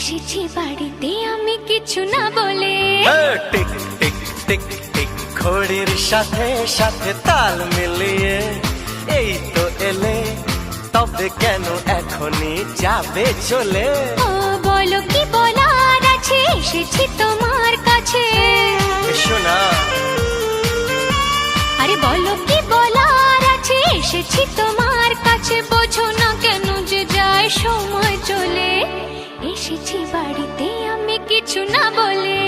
এসেছি বাড়িতে আমি কিছু না বলে। টিক টিক টিক টিক ঘড়ির সাথে সাথে তাল মিলিয়ে এই তো এলে, তবে কেন এখনই যাবে চলে? ও বলো কি বলার আছে, এসেছি তোমার কাছে। শোনা, আরে বলো কি বলার আছে, এসেছি তোমার কাছে। বোঝো না কেন যে যায় সময় চলে, এসেছি বাড়িতে আমি কিছু না বলে।